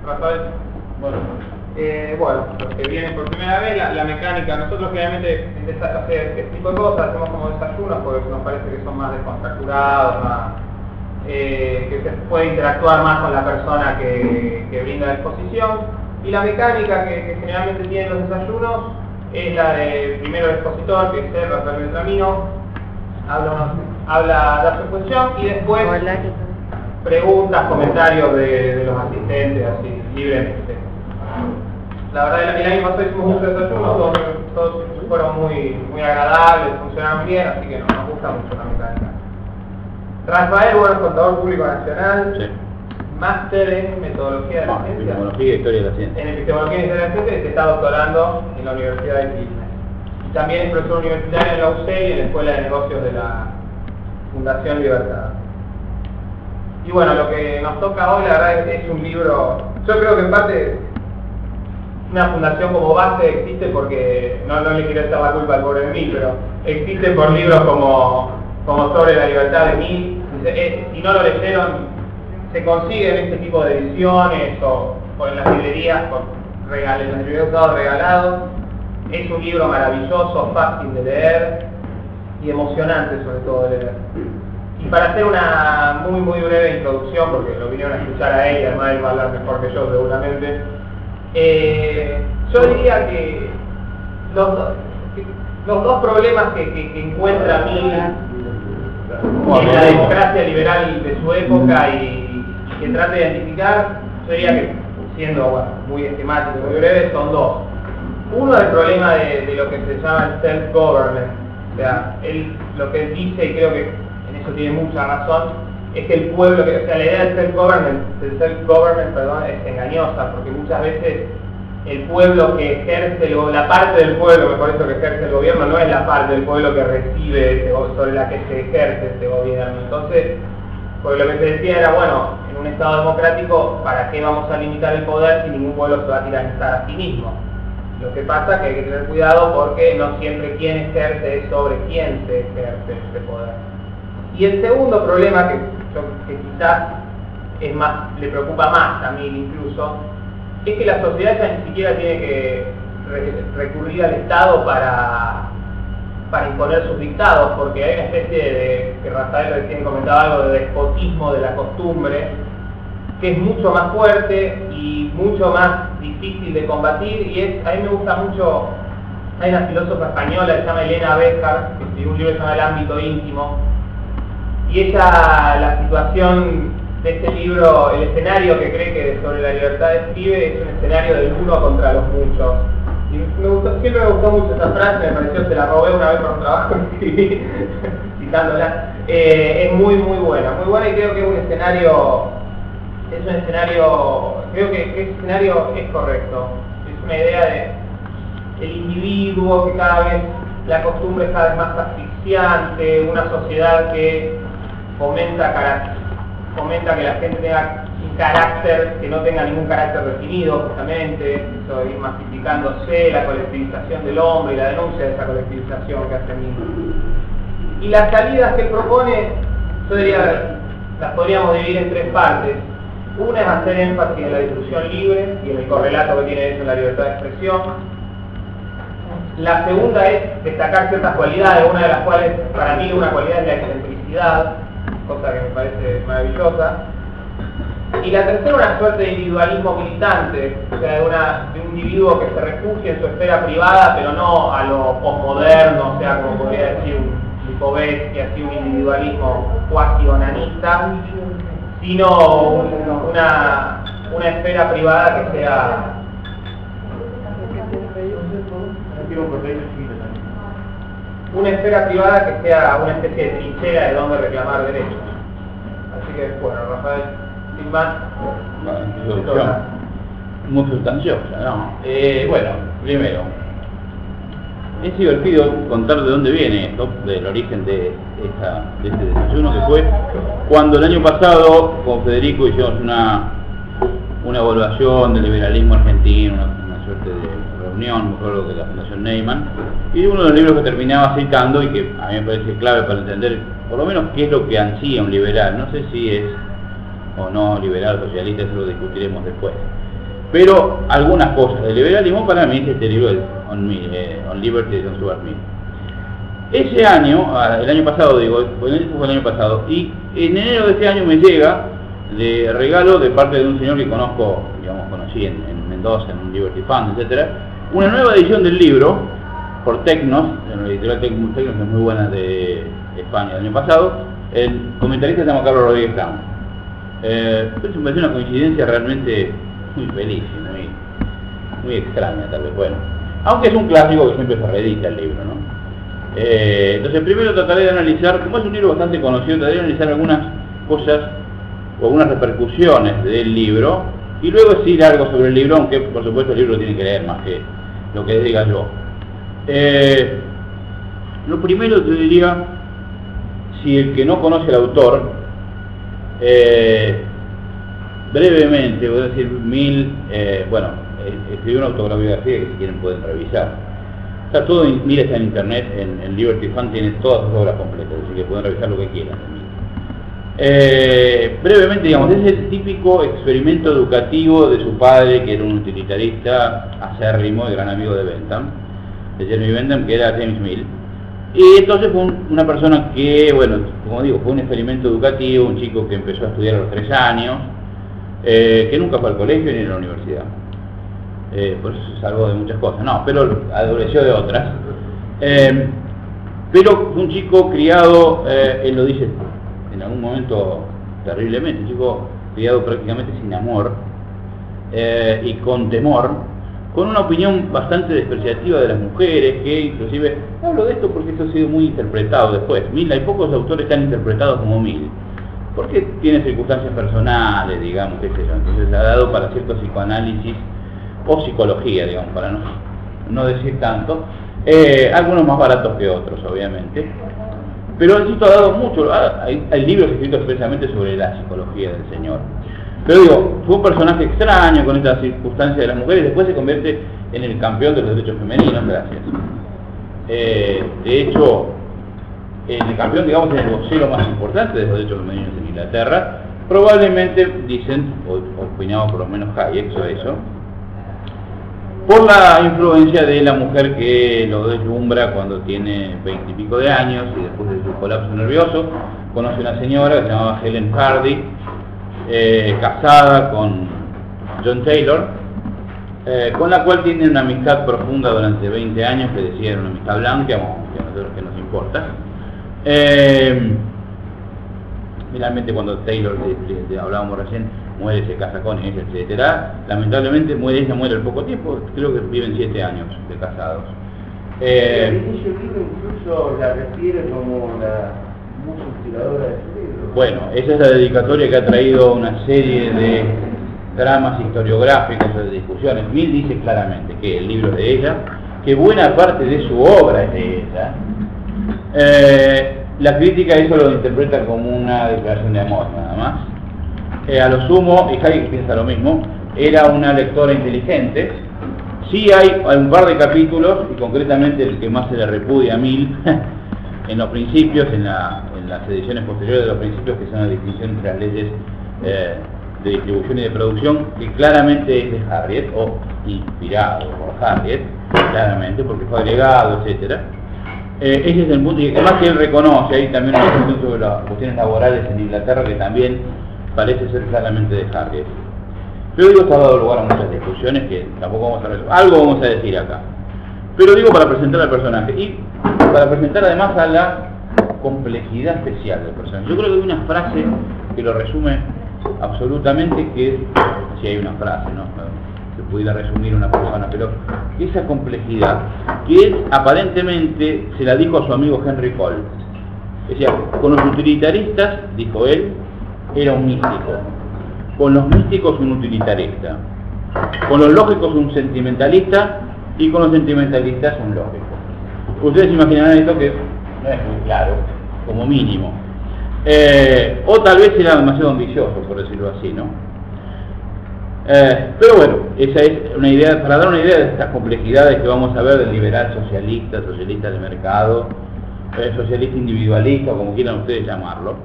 Rafael. Bueno, los que vienen por primera vez, la mecánica, nosotros generalmente hacemos este tipo de cosas, hacemos como desayunos porque nos parece que son más descontracturados, más, que se puede interactuar más con la persona que brinda la exposición. Y la mecánica que generalmente tienen los desayunos es la de primero el expositor, que es Rafael Beltramino, da su exposición y después preguntas, comentarios de los asistentes, así, libremente. La verdad, el año pasado hicimos muchos desayunos, todos fueron muy agradables, funcionaron bien, así que nos gusta mucho la mecánica. Rafael, bueno, contador público nacional, sí. Máster en metodología de la ciencia. Epistemología e historia de la ciencia. En epistemología e historia de la ciencia, y se está doctorando en la Universidad de Quilmes. Y también es profesor universitario en la UCE y en la Escuela de Negocios de la Fundación Libertad. Y bueno, lo que nos toca hoy, la verdad, es un libro. Yo creo que en parte una fundación como base existe porque, no le quiero echar la culpa al pobre Mill, pero existe por libros como Sobre la Libertad de Mill. Si no lo leyeron, se consiguen este tipo de ediciones o en las librerías, en las librerías usados regalados. Es un libro maravilloso, fácil de leer y emocionante sobre todo de leer. Y para hacer una muy breve introducción, porque lo vinieron a escuchar a él y además él va a hablar mejor que yo seguramente, yo diría que los dos problemas que encuentra Mill en la democracia liberal de su época y que trata de identificar, yo diría que, siendo muy esquemático, muy breve, son dos. Uno es el problema de lo que se llama el self-government. O sea, lo que él dice, y creo que en eso tiene mucha razón, es que el pueblo, o sea, la idea del self-government, es engañosa, porque muchas veces el pueblo que ejerce, la parte del pueblo, mejor dicho, que ejerce el gobierno, no es la parte del pueblo que recibe sobre la que se ejerce este gobierno. Entonces, porque lo que se decía era, bueno, en un Estado democrático, ¿para qué vamos a limitar el poder si ningún pueblo se va a tiranizar a sí mismo? Lo que pasa es que hay que tener cuidado porque no siempre quien ejerce es sobre quién se ejerce ese poder. Y el segundo problema, que quizás es más, le preocupa más a mí incluso, es que la sociedad ya ni siquiera tiene que recurrir al Estado para imponer sus dictados, porque hay una especie de, que Rafael recién comentaba algo, de despotismo de la costumbre, que es mucho más fuerte y mucho más difícil de combatir, y a mí me gusta mucho, hay una filósofa española que se llama Elena Béjar, que escribió un libro que se llama El ámbito íntimo, y ella, la situación de este libro, el escenario que cree que sobre la libertad describe, es un escenario del uno contra los muchos. Y siempre me gustó mucho esa frase, me pareció, se la robé una vez por un trabajo que escribí, citándola. Es muy buena, y creo que es un escenario, creo que ese escenario es correcto. Es una idea de el individuo, que cada vez la costumbre es cada vez más asfixiante, una sociedad que fomenta que la gente tenga un carácter, que no tenga ningún carácter definido, justamente, eso de ir masificándose, la colectivización del hombre y la denuncia de esa colectivización que hace Mill. Y las salidas que él propone, yo diría, las podríamos dividir en tres partes. Una es hacer énfasis en la discusión libre y en el correlato que tiene eso en la libertad de expresión. La segunda es destacar ciertas cualidades, una de las cuales para mí una cualidad es la excentricidad, cosa que me parece maravillosa. Y la tercera, una suerte de individualismo militante, o sea, de un individuo que se refugia en su esfera privada, pero no a lo posmoderno, o sea, como podría decir un Lipovetsky, así un individualismo cuasi onanista, sino una esfera privada que sea... Una esfera privada que sea una especie de trinchera de donde reclamar derechos. Así que, bueno, Rafael, sin más, muy sustanciosa, ¿no? Bueno, primero, es divertido contar de dónde viene esto, del origen de este desayuno, que fue cuando el año pasado con Federico hicimos una evaluación del liberalismo argentino, una suerte de reunión, me acuerdo, de la Fundación Neyman, y uno de los libros que terminaba citando y que a mí me parece clave para entender por lo menos qué es lo que ansía un liberal, no sé si es o no liberal, socialista, eso lo discutiremos después, pero algunas cosas del liberalismo para mí es este libro On Liberty de John Stuart Mill. Ese año, el año pasado digo, fue el año pasado, y en enero de este año me llega de regalo de parte de un señor que conocí en Mendoza, en un Liberty Fund, etc., una nueva edición del libro por Tecnos, la editorial Tecnos es muy buena de España del año pasado. El comentarista se llama Carlos Rodríguez Brown. Me parece una coincidencia realmente muy feliz y muy extraña tal vez, bueno, aunque es un clásico que siempre se reedita el libro, ¿no? Entonces primero trataré de analizar, como es un libro bastante conocido, trataré de analizar algunas cosas o algunas repercusiones del libro y luego decir algo sobre el libro, aunque por supuesto el libro lo tiene que leer más que lo que diga yo. Lo primero te diría, si el que no conoce al autor, brevemente voy a decir Mill, escribió una autobiografía que si quieren pueden revisar. Está todo, Mill está en internet, en Liberty Fund tiene todas sus obras completas, así que pueden revisar lo que quieran. Brevemente, digamos, es el típico experimento educativo de su padre, que era un utilitarista acérrimo y gran amigo de Bentham, de Jeremy Bentham, que era James Mill. Y entonces fue una persona que, bueno, como digo, fue un experimento educativo, un chico que empezó a estudiar a los 3 años, que nunca fue al colegio ni a la universidad. Por eso se salvó de muchas cosas, no, pero adoleció de otras. Pero fue un chico criado, él lo dice en algún momento terriblemente, un chico criado prácticamente sin amor y con temor, con una opinión bastante despreciativa de las mujeres, que inclusive, hablo de esto porque esto ha sido muy interpretado después. Mill, hay pocos autores tan interpretados como Mill, porque tiene circunstancias personales, digamos, qué sé yo, entonces ha dado para cierto psicoanálisis o psicología, digamos, para no decir tanto, algunos más baratos que otros, obviamente, pero el sitio ha dado mucho, hay libros escritos expresamente sobre la psicología del señor. Pero digo, fue un personaje extraño con esta circunstancia de las mujeres, después se convierte en el campeón de los derechos femeninos, gracias. De hecho, el campeón, digamos, es el vocero más importante de los derechos femeninos en Inglaterra, probablemente, dicen, o opinaba por lo menos Hayek sobre eso, por la influencia de la mujer que lo deslumbra cuando tiene 20 y pico de años y después de su colapso nervioso, conoce una señora que se llamaba Helen Hardy, casada con John Taylor, con la cual tiene una amistad profunda durante 20 años, que decía era una amistad blanca, que a nosotros que nos importa. Finalmente cuando Taylor, hablábamos recién, muere, se casa con ella, etcétera. Lamentablemente ella muere al poco tiempo, creo que viven 7 años de casados. El inicio del libro incluso la refiere como la musa inspiradora de su libro. Bueno, esa es la dedicatoria que ha traído una serie de dramas historiográficos, de discusiones. Mill dice claramente que el libro es de ella, que buena parte de su obra es de ella. La crítica eso lo interpreta como una declaración de amor, nada más. A lo sumo, y Hayek piensa lo mismo, era una lectora inteligente. Sí hay un par de capítulos, y concretamente el que más se le repudia a Mill, en los principios, en las ediciones posteriores de los principios, que son la distinción entre las leyes de distribución y de producción, que claramente es de Harriet, o inspirado por Harriet, claramente, porque fue agregado, etcétera. Ese es el punto, y además que él reconoce, hay también una cuestión sobre las cuestiones laborales en Inglaterra que también parece ser claramente de Harriet. Pero digo, esto ha dado lugar a muchas discusiones que tampoco vamos a resolver. Algo vamos a decir acá. Pero digo para presentar al personaje y para presentar además a la complejidad especial del personaje. Yo creo que hay una frase que lo resume absolutamente, que es, si hay una frase, ¿no? Se pudiera resumir una persona, pero esa complejidad, que él aparentemente se la dijo a su amigo Henry Cole. Decía, con los utilitaristas, dijo él, era un místico. Con los místicos un utilitarista. Con los lógicos un sentimentalista y con los sentimentalistas un lógico. Ustedes imaginarán esto que no es muy claro, como mínimo. O tal vez era demasiado ambicioso, por decirlo así, ¿no? Pero bueno, esa es una idea, para dar una idea de estas complejidades que vamos a ver del liberal socialista, socialista de mercado, socialista individualista, o como quieran ustedes llamarlo.